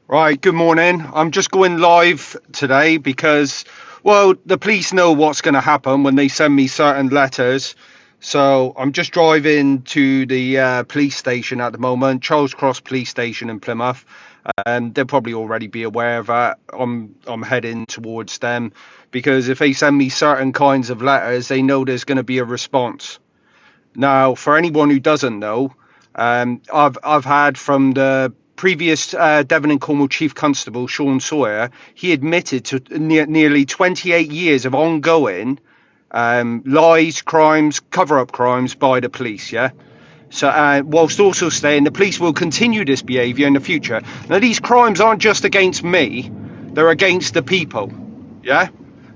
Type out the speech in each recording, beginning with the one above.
Right, good morning. I'm just going live today because, well, the police know what's going to happen when they send me certain letters. So I'm just driving to the police station at the moment, Charles Cross Police Station in Plymouth. They'll probably already be aware of that. I'm heading towards them because if they send me certain kinds of letters, they know there's going to be a response. Now, for anyone who doesn't know, I've had from the previous Devon and Cornwall Chief Constable Sean Sawyer. He admitted to nearly 28 years of ongoing lies, crimes, cover-up crimes by the police. Yeah. So, whilst also saying the police will continue this behaviour in the future. Now, these crimes aren't just against me; they're against the people. Yeah,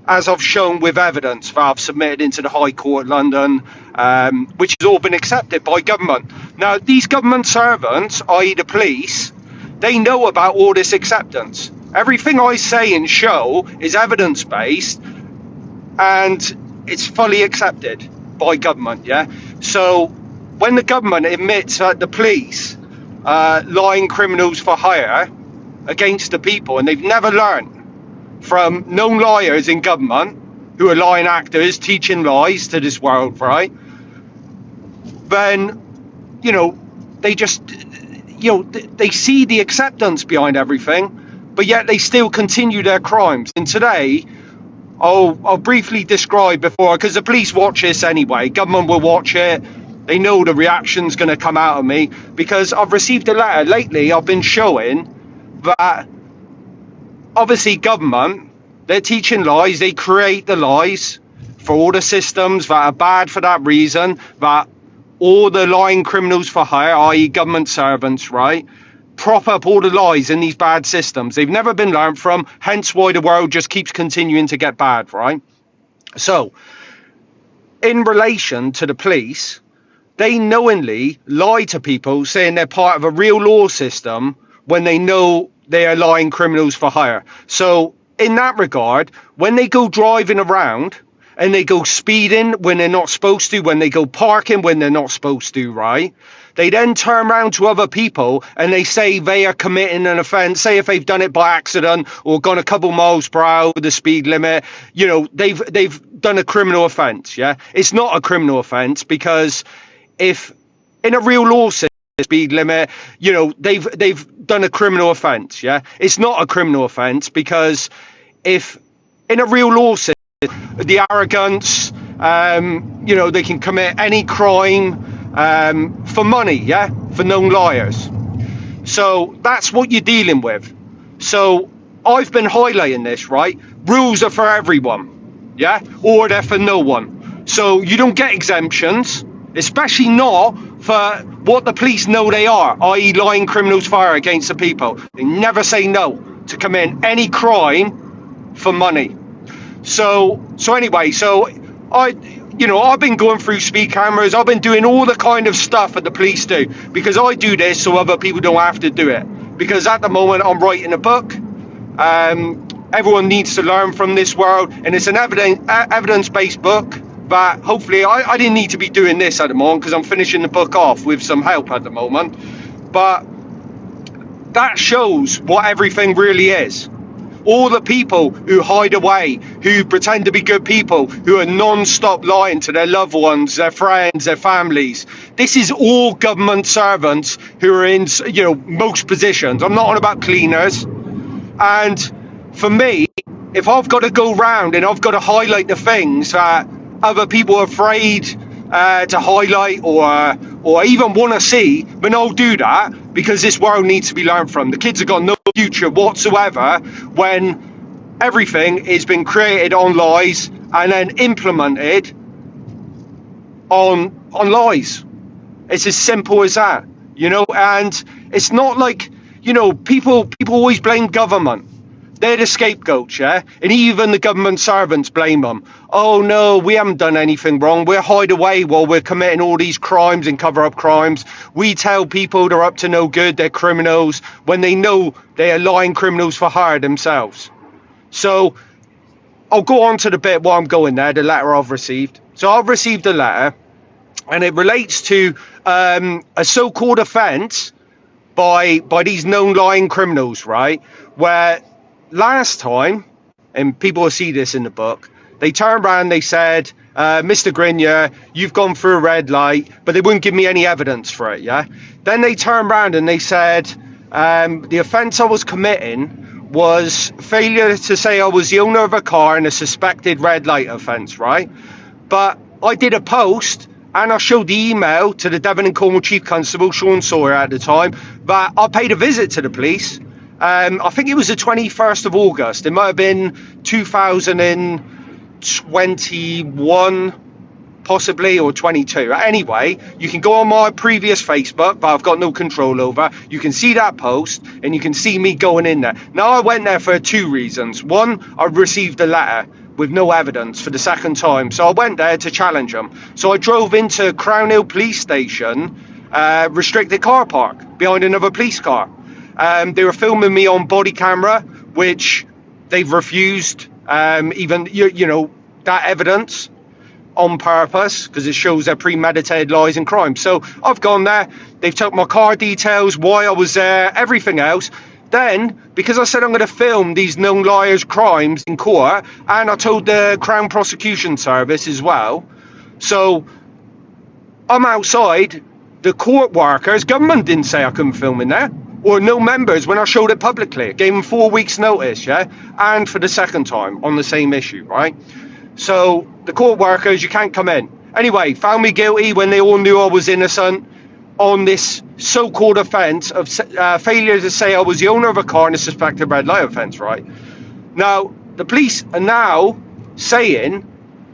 as I've shown with evidence that I've submitted into the High Court of London, which has all been accepted by government. Now, these government servants, i.e. the police, they know about all this acceptance. Everything I say and show is evidence-based, and it's fully accepted by government, yeah? So, when the government admits that the police lying criminals for hire against the people, and they've never learned from known liars in government who are lying actors teaching lies to this world, right? Then, they just, they see the acceptance behind everything, but yet they still continue their crimes. And today, I'll briefly describe before, because the police watch this anyway, government will watch it. They know the reaction's going to come out of me because I've received a letter lately. I've been showing that obviously government, they're teaching lies. They create the lies for all the systems that are bad for that reason, that all the lying criminals for hire, i.e. government servants, right, prop up all the lies in these bad systems. They've never been learned from, hence why the world just keeps continuing to get bad, right? So, in relation to the police, they knowingly lie to people saying they're part of a real law system when they know they are lying criminals for hire. So in that regard, when they go driving around and they go speeding when they're not supposed to, when they go parking when they're not supposed to, right? They then turn around to other people and they say they are committing an offence. Say if they've done it by accident or gone a couple miles per hour with the speed limit, they've done a criminal offence. Yeah, it's not a criminal offence because if in a real law system, speed limit, they've done a criminal offence. Yeah, it's not a criminal offence because if in a real law system, the arrogance, they can commit any crime for money, yeah, for known liars. So that's what you're dealing with. So I've been highlighting this, right? Rules are for everyone, yeah, or they're for no one. So you don't get exemptions, especially not for what the police know they are, i.e. lying criminals for hire against the people. They never say no to commit any crime for money. So anyway, I've been going through speed cameras. I've been doing all the kind of stuff that the police do because I do this so other people don't have to do it. Because at the moment I'm writing a book. Everyone needs to learn from this world, and it's an evidence-based book. But hopefully, I didn't need to be doing this at the moment because I'm finishing the book off with some help at the moment. But that shows what everything really is. All the people who hide away, who pretend to be good people, who are non-stop lying to their loved ones, their friends, their families. This is all government servants who are in, most positions. I'm not on about cleaners. And for me, if I've got to go round and I've got to highlight the things that other people are afraid to highlight or even want to see, then I'll do that because this world needs to be learned from. The kids have got no future whatsoever when everything has been created on lies and then implemented on lies. It's as simple as that, and it's not like, people always blame government. They're the scapegoats, yeah? And even the government servants blame them. Oh, no, we haven't done anything wrong. We'll hide away while we're committing all these crimes and cover-up crimes. We tell people they're up to no good, they're criminals, when they know they are lying criminals for hire themselves. So I'll go on to the bit while I'm going there, the letter I've received. So I've received a letter, and it relates to a so-called offence by these known lying criminals, right? Where last time, and people will see this in the book, they turned around, they said, Mr. Grenier, you've gone through a red light, but they wouldn't give me any evidence for it, yeah? Then they turned around and they said, the offence I was committing was failure to say I was the owner of a car in a suspected red light offence, right? But I did a post and I showed the email to the Devon and Cornwall Chief Constable, Sean Sawyer at the time, that I paid a visit to the police. I think it was the 21st of August. It might have been 2021, possibly, or 22. Anyway, you can go on my previous Facebook, but I've got no control over. You can see that post, and you can see me going in there. Now, I went there for two reasons. One, I received a letter with no evidence for the second time, so I went there to challenge them. So I drove into Crown Hill Police Station, restricted car park, behind another police car. They were filming me on body camera, which they've refused, even, you know, that evidence on purpose, because it shows their premeditated lies and crimes. So I've gone there, they've took my car details, why I was there, everything else. Then, because I said I'm going to film these known liars' crimes in court, and I told the Crown Prosecution Service as well, so I'm outside. The court workers, government didn't say I couldn't film in there, or no members when I showed it publicly. I gave them 4 weeks notice, yeah, and for the second time on the same issue, right? So the court workers, you can't come in. Anyway, found me guilty when they all knew I was innocent on this so-called offence of failure to say I was the owner of a car in a suspected red light offence, right? Now, the police are now saying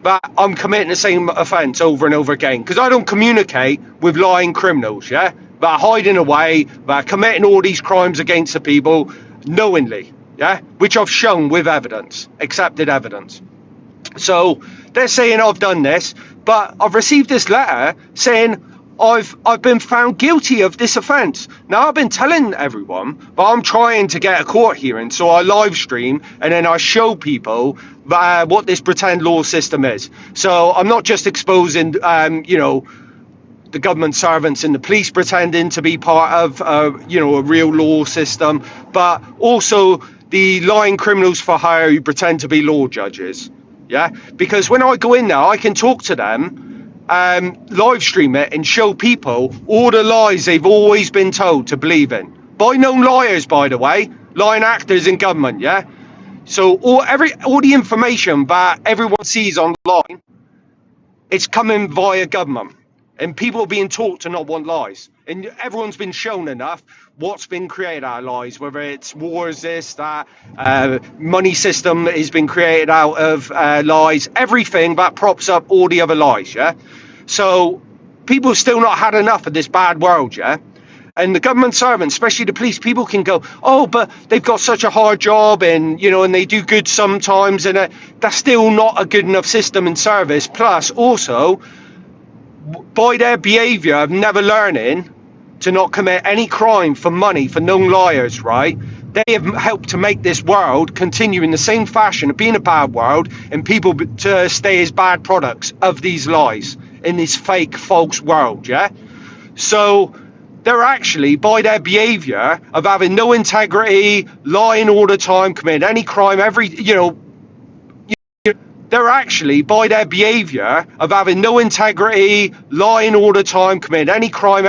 that I'm committing the same offence over and over again, because I don't communicate with lying criminals, yeah? That are hiding away, that are committing all these crimes against the people knowingly, yeah? Which I've shown with evidence, accepted evidence. So they're saying I've done this, but I've received this letter saying I've been found guilty of this offence. Now, I've been telling everyone, but I'm trying to get a court hearing, so I live stream and then I show people what this pretend law system is. So I'm not just exposing, you know, the government servants and the police pretending to be part of, you know, a real law system, but also the lying criminals for hire who pretend to be law judges. Yeah, because when I go in there, I can talk to them, live stream it, and show people all the lies they've always been told to believe in by known liars, by the way, lying actors in government. Yeah, so all the information that everyone sees online, it's coming via government, and people are being taught to not want lies, and everyone's been shown enough what's been created out of lies, whether it's wars, this, that, money system has been created out of lies, everything that props up all the other lies, yeah? So people have still not had enough of this bad world, yeah? And the government servants, especially the police, people can go, oh, but they've got such a hard job, and, you know, and they do good sometimes, and that's still not a good enough system and service. Plus, also, by their behaviour of never learning to not commit any crime for money, for known liars, right? They have helped to make this world continue in the same fashion of being a bad world, and people to stay as bad products of these lies in this fake, false world, yeah? So they're actually, by their behaviour of having no integrity, lying all the time, committing any crime, they're actually, by their behaviour of having no integrity, lying all the time, committing any crime,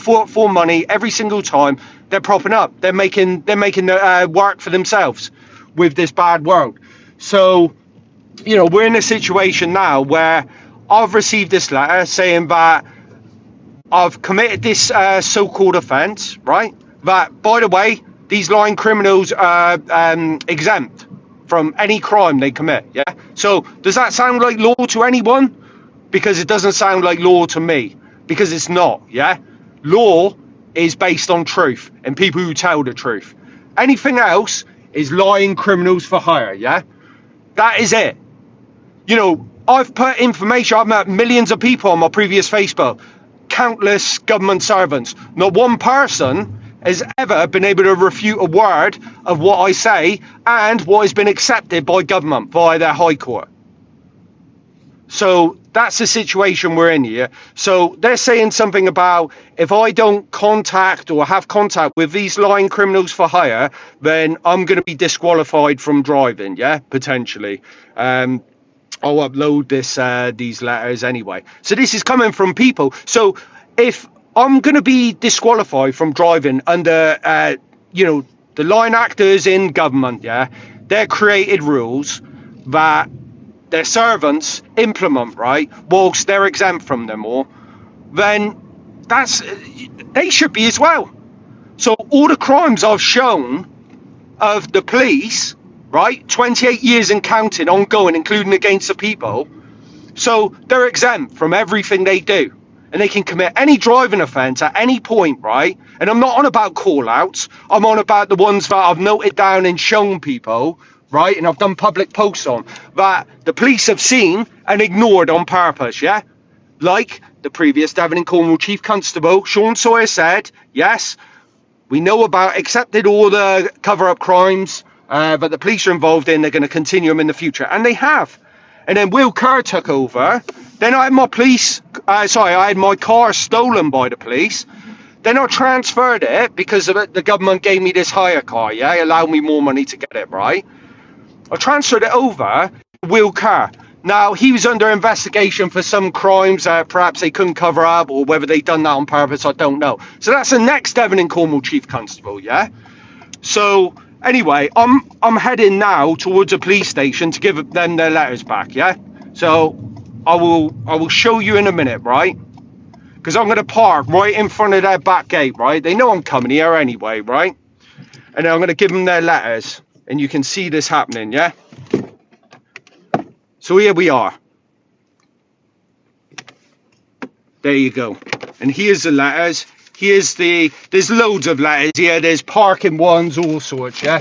for money, every single time, they're propping up. They're making work for themselves with this bad world. So, you know, we're in a situation now where I've received this letter saying that I've committed this so-called offence, right? That, by the way, these lying criminals are exempt from any crime they commit, yeah? So does that sound like law to anyone? Because it doesn't sound like law to me, because it's not, yeah? Law is based on truth and people who tell the truth. Anything else is lying criminals for hire, yeah? That is it. You know, I've put information, I've met millions of people on my previous Facebook, countless government servants. Not one person has ever been able to refute a word of what I say and what has been accepted by government, by their High Court. So That's the situation we're in here. So they're saying something about if I don't contact or have contact with these lying criminals for hire, then I'm going to be disqualified from driving, yeah, potentially. I'll upload these letters anyway. So this is coming from people. So if I'm going to be disqualified from driving under, the line actors in government, yeah, they're created rules that their servants implement, right, whilst they're exempt from them all, then they should be as well. So all the crimes I've shown of the police, right, 28 years and counting, ongoing, including against the people, so they're exempt from everything they do. And they can commit any driving offence at any point, right? And I'm not on about call-outs. I'm on about the ones that I've noted down and shown people, right? And I've done public posts on, that the police have seen and ignored on purpose, yeah? Like the previous Devon and Cornwall Chief Constable, Sean Sawyer, said, yes, we know about, accepted all the cover-up crimes, but the police are involved in, they're going to continue them in the future. And they have. And then Will Kerr took over. Then I had my car stolen by the police. Then I transferred it because of it, the government gave me this hire car, yeah? It allowed me more money to get it, right? I transferred it over to Will Kerr. Now, he was under investigation for some crimes perhaps they couldn't cover up, or whether they'd done that on purpose, I don't know. So that's the next Devon and Cornwall Chief Constable, yeah? So, anyway, I'm heading now towards a police station to give them their letters back, yeah? So, I will show you in a minute, right? Because I'm going to park right in front of their back gate, right? They know I'm coming here anyway, right? And then I'm going to give them their letters. And you can see this happening, yeah? So here we are. There you go. And here's the letters. There's loads of letters here. There's parking ones, all sorts, yeah?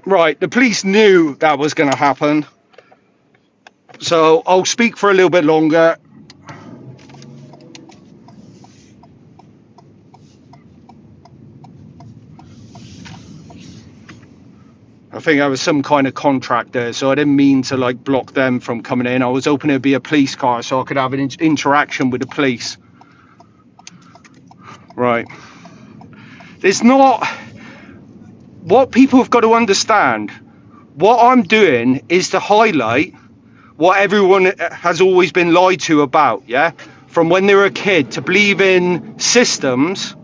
Right, the police knew that was going to happen. So I'll speak for a little bit longer. I think I was some kind of contract there, so I didn't mean to like block them from coming in. I was hoping it'd be a police car so I could have an interaction with the police. Right. There's not... What people have got to understand, what I'm doing is to highlight what everyone has always been lied to about, yeah? from when they were a kid to believe in systems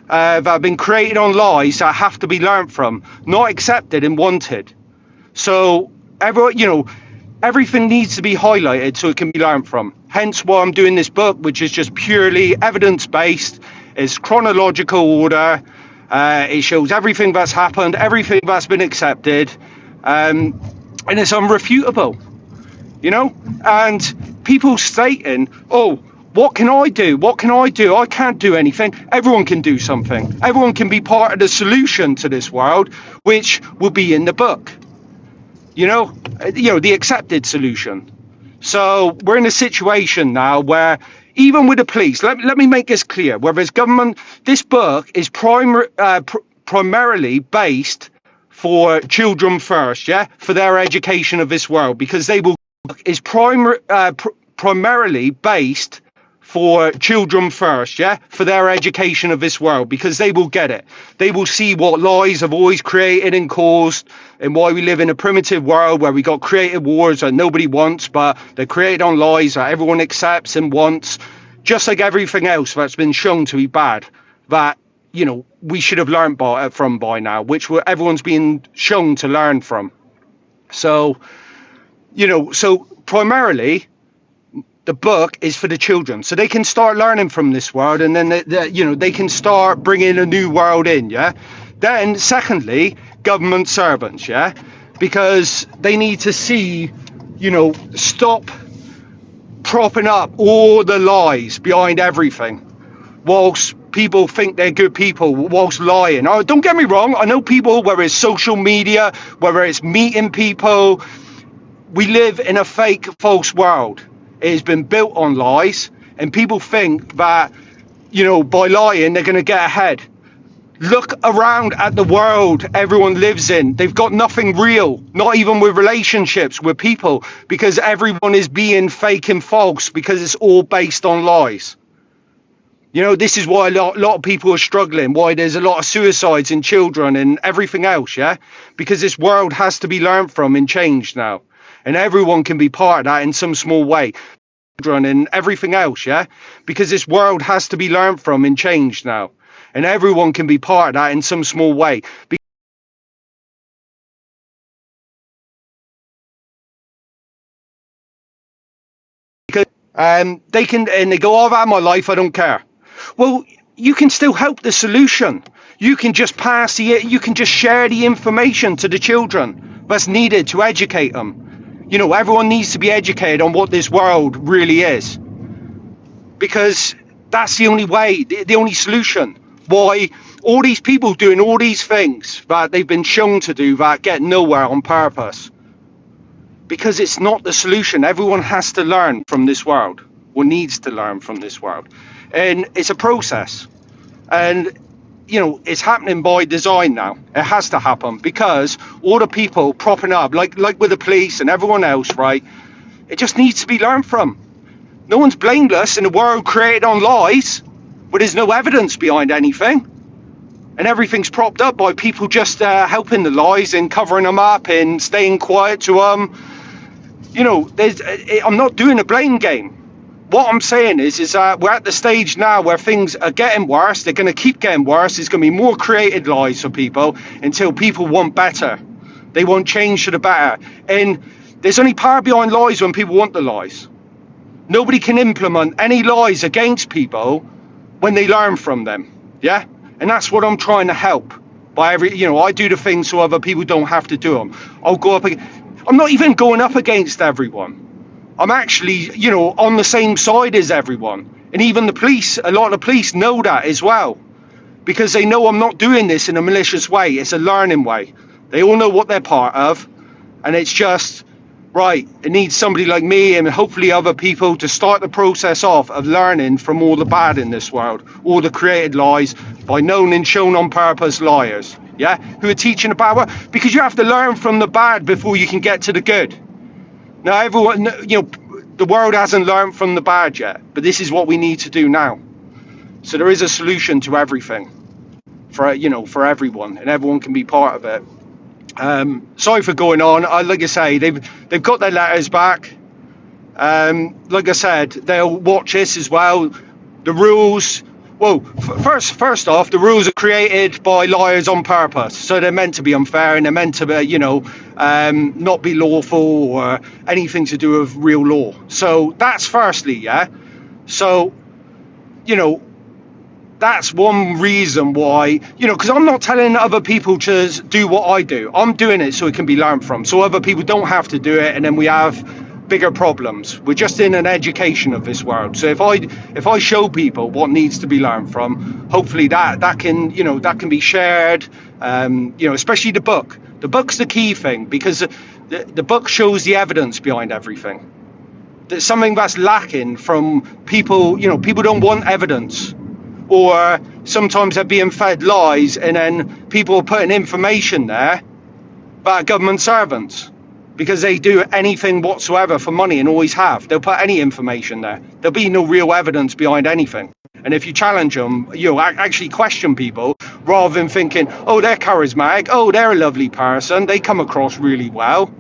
that have been created on lies that have to be learnt from, not accepted and wanted. So everything needs to be highlighted so it can be learned from. Hence why I'm doing this book, which is just purely evidence-based. It's chronological order. It shows everything that's happened, everything that's been accepted, and it's unrefutable. And people stating, oh, what can I do? What can I do? I can't do anything. Everyone can do something. Everyone can be part of the solution to this world, which will be in the book. The accepted solution. So we're in a situation now where even with the police, let me make this clear, whether it's government, this book is primarily based for children first, for their education of this world, because is primarily based for children first, for their education of this world, because they will get it. They will see what lies have always created and caused, and why we live in a primitive world where we got created wars that nobody wants, but they're created on lies that everyone accepts and wants, just like everything else that's been shown to be bad, that we should have learned from by now, which everyone's being shown to learn from. So primarily the book is for the children, so they can start learning from this world, and then they can start bringing a new world in. Then secondly, government servants, because they need to see, stop propping up all the lies behind everything, whilst people think they're good people, whilst lying. Oh, don't get me wrong, I know people, whether it's social media, whether it's meeting people, we live in a fake, false world. It has been built on lies, and people think that, by lying, they're going to get ahead. Look around at the world everyone lives in. They've got nothing real, not even with relationships with people, because everyone is being fake and false, because it's all based on lies. This is why a lot of people are struggling, why there's a lot of suicides in children and everything else, because this world has to be learned from and changed now. And everyone can be part of that in some small way. And everything else, because this world has to be learned from and changed now. And everyone can be part of that in some small way. Because they go, oh, I've had my life, I don't care. Well, you can still help the solution. You can just you can just share the information to the children that's needed to educate them. Everyone needs to be educated on what this world really is, because that's the only way, the only solution. Why all these people doing all these things that they've been shown to do that get nowhere on purpose, because it's not the solution. Everyone has to learn from this world, or needs to learn from this world, and it's a process. And it's happening by design now. It has to happen, because all the people propping up, like with the police and everyone else, right? It just needs to be learned from. No one's blameless in a world created on lies, but there's no evidence behind anything. And everything's propped up by people just helping the lies and covering them up and staying quiet to them. I'm not doing a blame game. What I'm saying is that we're at the stage now where things are getting worse. They're going to keep getting worse. There's going to be more created lies for people until people want better. They want change to the better. And there's only power behind lies when people want the lies. Nobody can implement any lies against people when they learn from them. And that's what I'm trying to help. I do the things so other people don't have to do them. I'm not even going up against everyone. I'm actually, on the same side as everyone. And even the police, a lot of the police know that as well. Because they know I'm not doing this in a malicious way. It's a learning way. They all know what they're part of. And it's just, right, it needs somebody like me and hopefully other people to start the process off of learning from all the bad in this world. All the created lies by known and shown on purpose liars. Who are teaching the bad world. Because you have to learn from the bad before you can get to the good. Now, everyone, the world hasn't learned from the bad yet, but this is what we need to do now. So there is a solution to everything for everyone, and everyone can be part of it. Sorry for going on. Like I say, they've got their letters back. Like I said, they'll watch this as well. The rules, well, first off, the rules are created by liars on purpose, so they're meant to be unfair and they're meant to be, not be lawful or anything to do with real law. So that's firstly, yeah. So, that's one reason why, because I'm not telling other people to do what I do. I'm doing it so it can be learned from, so other people don't have to do it, and then we have bigger problems. We're just in an education of this world. So if I show people what needs to be learned from, hopefully that can be shared. Especially the book. The book's the key thing, because the book shows the evidence behind everything. There's something that's lacking from people. People don't want evidence. Or sometimes they're being fed lies, and then people are putting information there about government servants because they do anything whatsoever for money and always have. They'll put any information there. There'll be no real evidence behind anything. And if you challenge them, you'll actually question people rather than thinking, oh, they're charismatic, oh, they're a lovely person, they come across really well.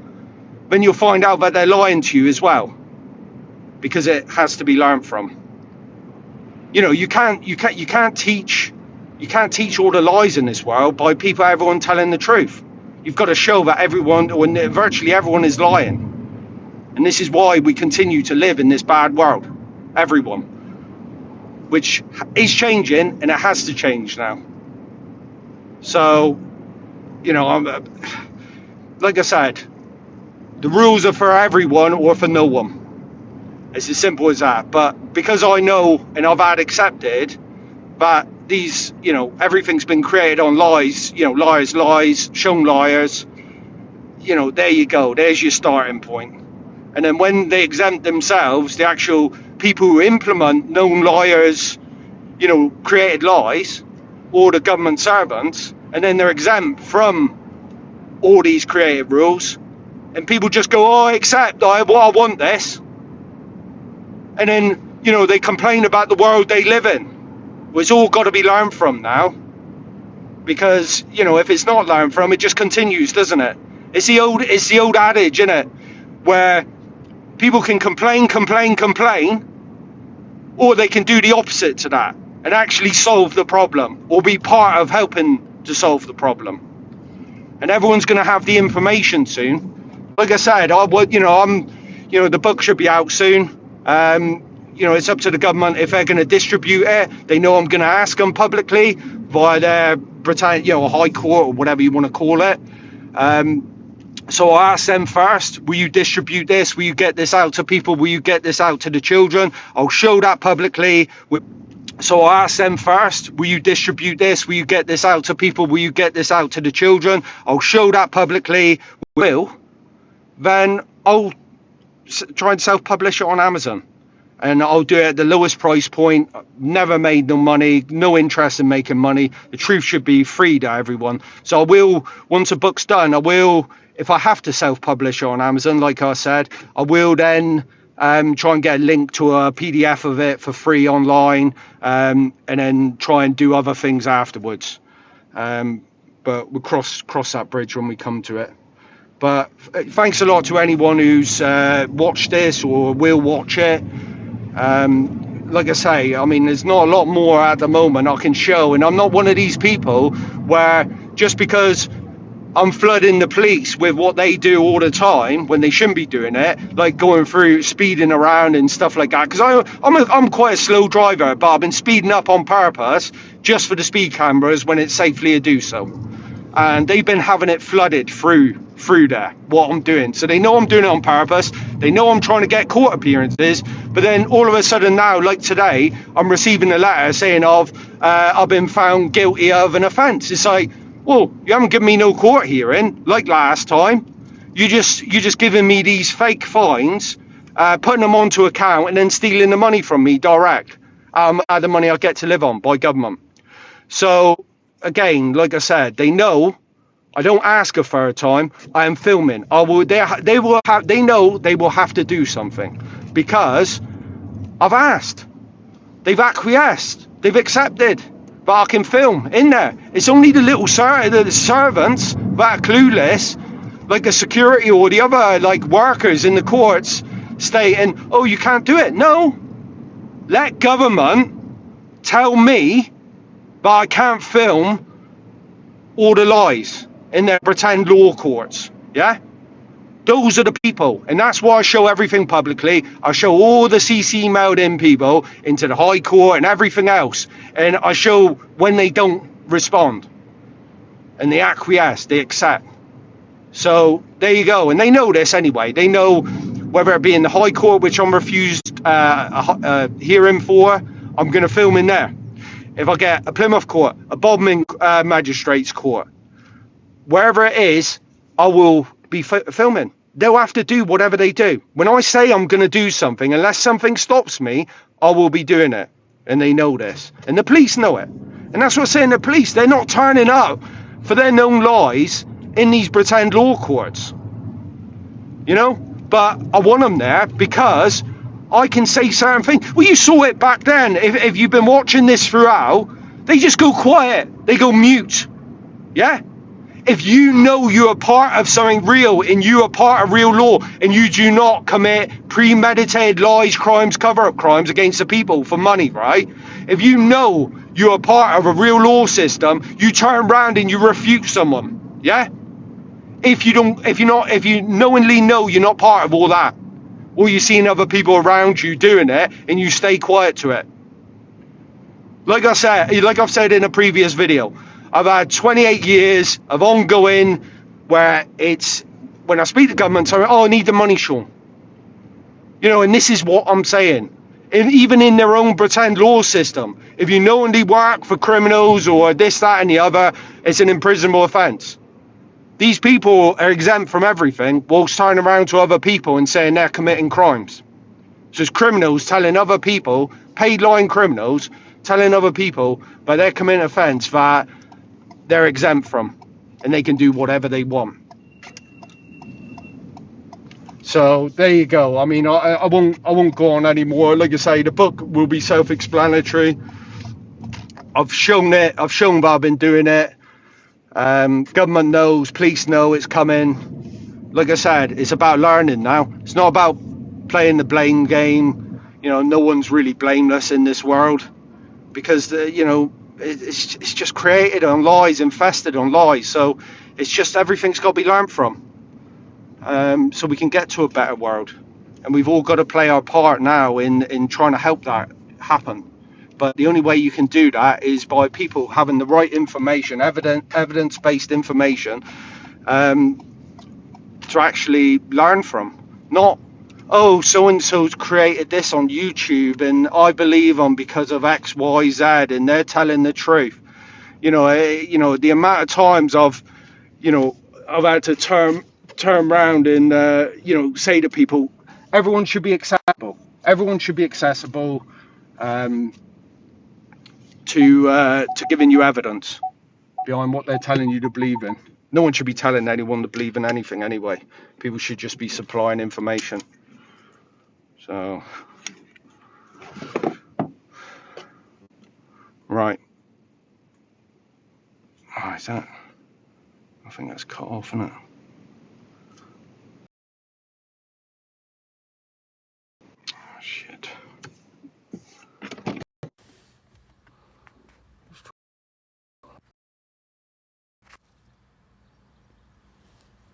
Then you'll find out that they're lying to you as well, because it has to be learned from. You can't teach all the lies in this world by everyone telling the truth. You've got to show that virtually everyone is lying. And this is why we continue to live in this bad world. Everyone. Which is changing, and it has to change now. So, like I said, the rules are for everyone or for no one. It's as simple as that. But because I know and I've had accepted that these, everything's been created on lies, lies, shown liars, there you go. There's your starting point. And then when they exempt themselves, the actual people who implement known liars, created lies, or the government servants, and then they're exempt from all these created rules, and people just go, oh, I accept, I want this. And then, they complain about the world they live in. Well, it's all got to be learned from now. Because, if it's not learned from, it just continues, doesn't it? It's the old adage, isn't it? Where people can complain, or they can do the opposite to that and actually solve the problem, or be part of helping to solve the problem. And everyone's going to have the information soon. Like I said, the book should be out soon. It's up to the government if they're going to distribute it. They know I'm going to ask them publicly via their High Court or whatever you want to call it. So I asked them first, will you distribute this? Will you get this out to people? Will you get this out to the children? I'll show that publicly. So I asked them first, will you distribute this? Will you get this out to people? Will you get this out to the children? I'll show that publicly. Then I'll try and self-publish it on Amazon. And I'll do it at the lowest price point. Never made no money, no interest in making money. The truth should be free to everyone. So I will, once a book's done, if I have to self-publish on Amazon, like I said, I will then try and get a link to a PDF of it for free online, and then try and do other things afterwards. But we'll cross that bridge when we come to it. But thanks a lot to anyone who's watched this or will watch it. Like I say, there's not a lot more at the moment I can show, and I'm not one of these people where just because I'm flooding the police with what they do all the time when they shouldn't be doing it, like going through, speeding around and stuff like that, because I'm quite a slow driver, but I've been speeding up on purpose just for the speed cameras when it's safely to do so. And they've been having it flooded through there, what I'm doing. So they know I'm doing it on purpose. They know I'm trying to get court appearances. But then all of a sudden now, like today, I'm receiving a letter saying I've been found guilty of an offence. It's like, well, you haven't given me no court hearing like last time. You just giving me these fake fines, putting them onto account, and then stealing the money from me direct. The money I get to live on by government. So again, like I said, they know I don't ask a third time. I am filming. They know they will have to do something because I've asked. They've acquiesced. They've accepted. But I can film in there. It's only the little the servants that are clueless, like the security or the other workers in the courts, stating, oh, you can't do it. No, let government tell me that I can't film all the lies in their pretend law courts. Yeah? Those are the people. And that's why I show everything publicly. I show all the CC mailed in people into the High Court and everything else. And I show when they don't respond. And they acquiesce, they accept. So there you go. And they know this anyway. They know whether it be in the High Court, which I'm refused a hearing for, I'm going to film in there. If I get a Plymouth court, a Bodmin magistrates court, wherever it is, I will be filming. They'll have to do whatever they do. When I say I'm going to do something, unless something stops me, I will be doing it. And they know this. And the police know it. And that's what I'm saying, the police, they're not turning up for their known lies in these pretend law courts. You know? But I want them there because I can say certain things. Well, you saw it back then. If you've been watching this throughout, they just go quiet. They go mute. Yeah? If you know you're a part of something real and you are part of real law and you do not commit premeditated lies, crimes, cover-up crimes against the people for money, right? If you know you're a part of a real law system, you turn around and you refute someone. Yeah? If you knowingly know you're not part of all that, or you're seeing other people around you doing it and you stay quiet to it. Like I've said in a previous video, I've had 28 years of ongoing where it's, when I speak to government, I need the money, Sean. You know, and this is what I'm saying. And even in their own pretend law system, if you knowingly work for criminals or this, that, and the other, it's an imprisonable offence. These people are exempt from everything whilst turning around to other people and saying they're committing crimes. So it's criminals telling other people, paid line criminals, telling other people by their committing offence that they're exempt from and they can do whatever they want. So there you go. I mean, I won't go on anymore. Like I say, the book will be self-explanatory. I've shown it. I've shown that I've been doing it. Government knows, police know it's coming. Like I said, it's about learning now. It's not about playing the blame game. You know, no one's really blameless in this world because it's just created on lies, infested on lies. So it's just everything's got to be learned from. So we can get to a better world, and we've all got to play our part now in trying to help that happen. But the only way you can do that is by people having the right information, evidence-based information, to actually learn from. Not, oh, so-and-so's created this on YouTube and I believe them because of X, Y, Z, and they're telling the truth. The amount of times I've had to turn around and, say to people, everyone should be accessible. Everyone should be accessible to giving you evidence behind what they're telling you to believe in. No one should be telling anyone to believe in anything anyway. People should just be supplying information. So, right. Oh, is that? I think that's cut off, isn't it? Oh, shit.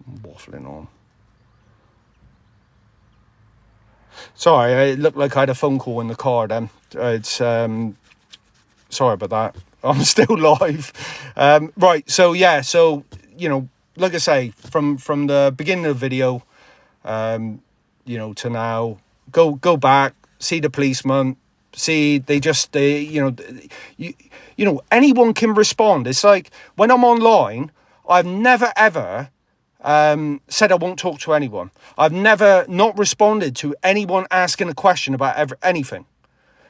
I'm waffling on. Sorry, it looked like I had a phone call in the car then. It's sorry about that. I'm still live. Right, so yeah, like I say, from the beginning of the video, to now, go back, see the policeman, see anyone can respond. It's like when I'm online, I've never ever said I won't talk to anyone. I've never not responded to anyone asking a question about anything.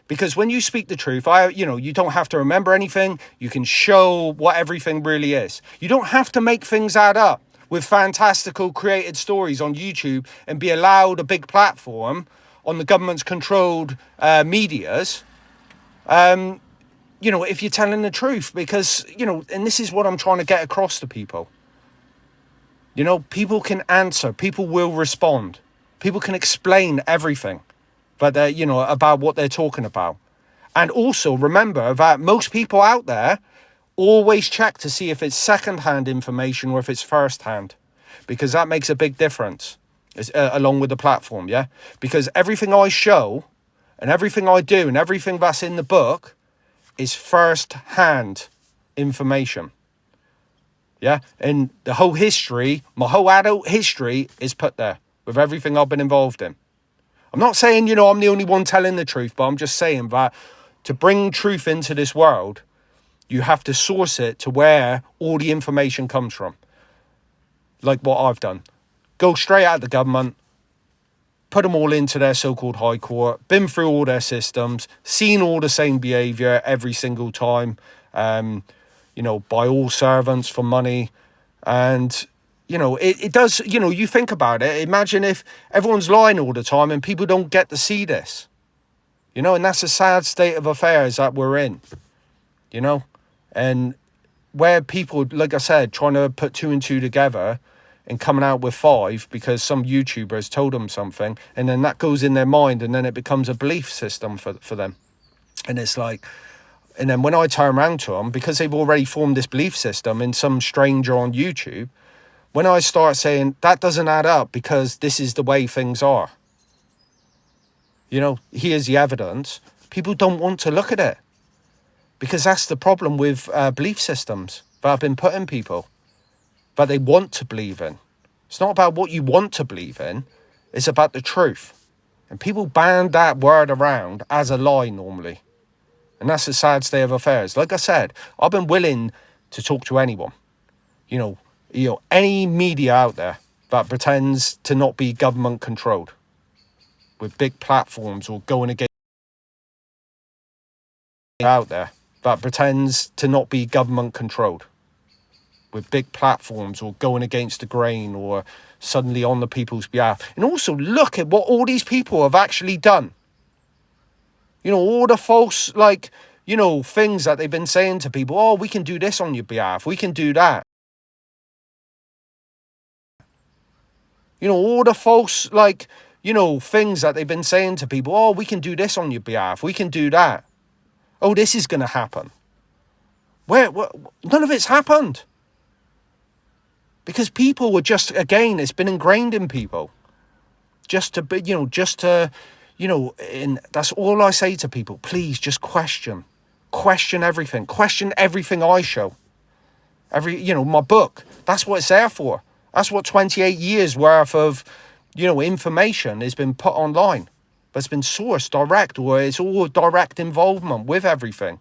Because when you speak the truth, you don't have to remember anything. You can show what everything really is. You don't have to make things add up with fantastical created stories on YouTube and be allowed a big platform on the government's controlled medias. If you're telling the truth, because, and this is what I'm trying to get across to people. People can answer. People will respond. People can explain everything that they're, about what they're talking about. And also remember that most people out there always check to see if it's second-hand information or if it's first-hand, because that makes a big difference, along with the platform, yeah? Because everything I show and everything I do and everything that's in the book is first-hand information, yeah? And the whole history, my whole adult history is put there with everything I've been involved in. I'm not saying, I'm the only one telling the truth, but I'm just saying that to bring truth into this world, you have to source it to where all the information comes from. Like what I've done. Go straight out of the government, put them all into their so-called high court, been through all their systems, seen all the same behaviour every single time, by all servants for money. And, it does, you think about it. Imagine if everyone's lying all the time and people don't get to see this. And that's a sad state of affairs that we're in, and where people, like I said, trying to put 2 and 2 together and coming out with 5 because some YouTuber has told them something, and then that goes in their mind, and then it becomes a belief system for them. And it's like, and then when I turn around to them, because they've already formed this belief system in some stranger on YouTube, when I start saying that doesn't add up because this is the way things are, here's the evidence, people don't want to look at it. Because that's the problem with belief systems that have been put in people, that they want to believe in. It's not about what you want to believe in. It's about the truth. And people band that word around as a lie normally. And that's a sad state of affairs. Like I said, I've been willing to talk to anyone. Any media out there that pretends to not be government controlled with big platforms or going against out there that pretends to not be government controlled with big platforms or going against the grain or suddenly on the people's behalf. And also look at what all these people have actually done. All the false, things that they've been saying to people. Oh, we can do this on your behalf. We can do that. All the false, things that they've been saying to people. Oh, we can do this on your behalf. We can do that. Oh, this is going to happen. Where none of it's happened. Because people were just, again, it's been ingrained in people. And that's all I say to people. Please just question. Question everything. Question everything I show. My book. That's what it's there for. That's what 28 years worth of, information has been put online. But it's been sourced direct, or it's all direct involvement with everything.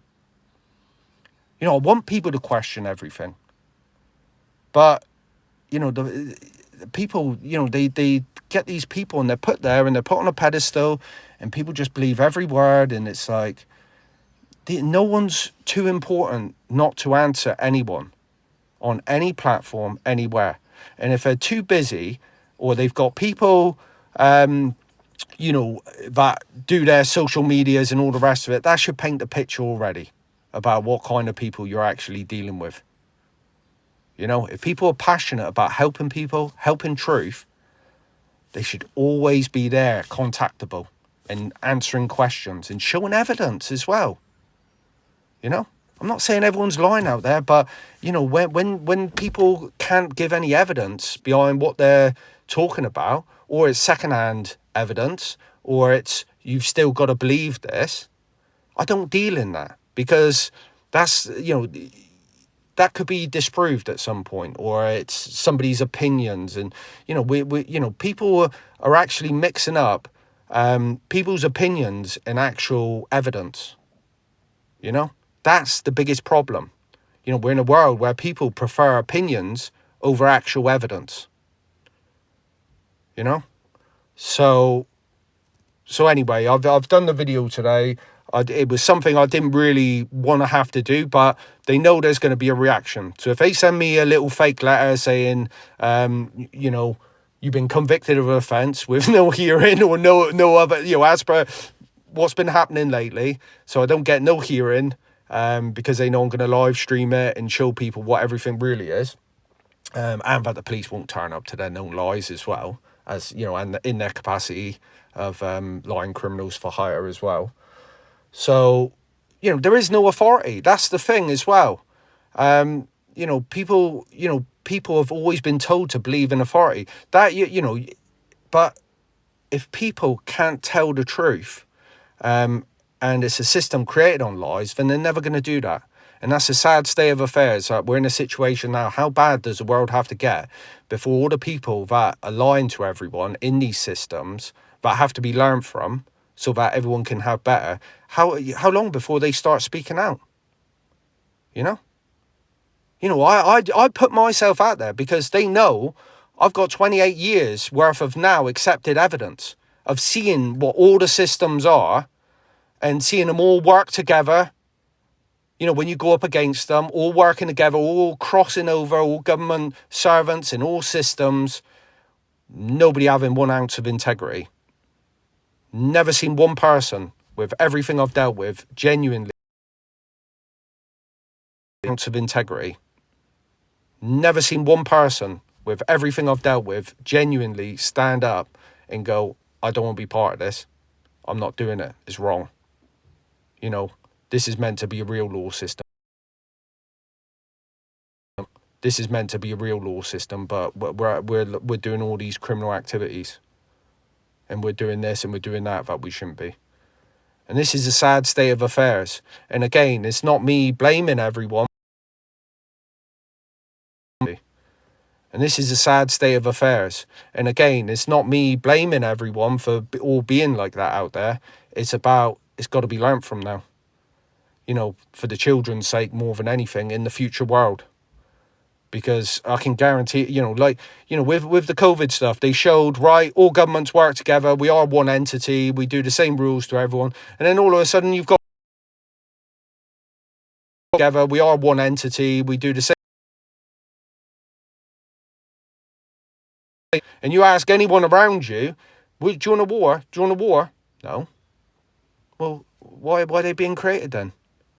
I want people to question everything. But, the people, they get these people and they're put there and they're put on a pedestal and people just believe every word. And it's like, no one's too important not to answer anyone on any platform, anywhere. And if they're too busy or they've got people, that do their social medias and all the rest of it, that should paint the picture already about what kind of people you're actually dealing with. If people are passionate about helping people, helping truth, they should always be there, contactable, and answering questions and showing evidence as well. I'm not saying everyone's lying out there, but, when people can't give any evidence behind what they're talking about, or it's secondhand evidence, or it's you've still got to believe this, I don't deal in that, because that's, that could be disproved at some point, or it's somebody's opinions. And, people are actually mixing up people's opinions and actual evidence. That's the biggest problem. We're in a world where people prefer opinions over actual evidence. So anyway, I've done the video today. It was something I didn't really want to have to do, but they know there's going to be a reaction. So if they send me a little fake letter saying, you've been convicted of an offence with no hearing or no other, as per what's been happening lately, so I don't get no hearing, because they know I'm going to live stream it and show people what everything really is, and that the police won't turn up to their known lies as well. as and in their capacity of lying criminals for hire as well. So, there is no authority. That's the thing as well. People have always been told to believe in authority. But if people can't tell the truth, and it's a system created on lies, then they're never going to do that. And that's a sad state of affairs. We're in a situation now. How bad does the world have to get before all the people that are lying to everyone in these systems that have to be learned from, so that everyone can have better? How long before they start speaking out? I put myself out there because they know I've got 28 years worth of now accepted evidence of seeing what all the systems are and seeing them all work together. When you go up against them, all working together, all crossing over, all government servants in all systems, nobody having 1 ounce of integrity. Never seen one person with everything I've dealt with genuinely 1 ounce of integrity. Never seen one person with everything I've dealt with genuinely stand up and go, I don't want to be part of this. I'm not doing it. It's wrong. This is meant to be a real law system. This is meant to be a real law system, but we're doing all these criminal activities, and we're doing this and we're doing that we shouldn't be. And this is a sad state of affairs. And again, it's not me blaming everyone. And this is a sad state of affairs. And again, it's not me blaming everyone for all being like that out there. It's got to be learnt from now. For the children's sake more than anything in the future world. Because I can guarantee, with the COVID stuff, they showed, right, all governments work together. We are one entity. We do the same rules to everyone. And then all of a sudden you've got together. We are one entity. We do the same. And you ask anyone around you, do you want a war? Do you want a war? No. Well, why are they being created then?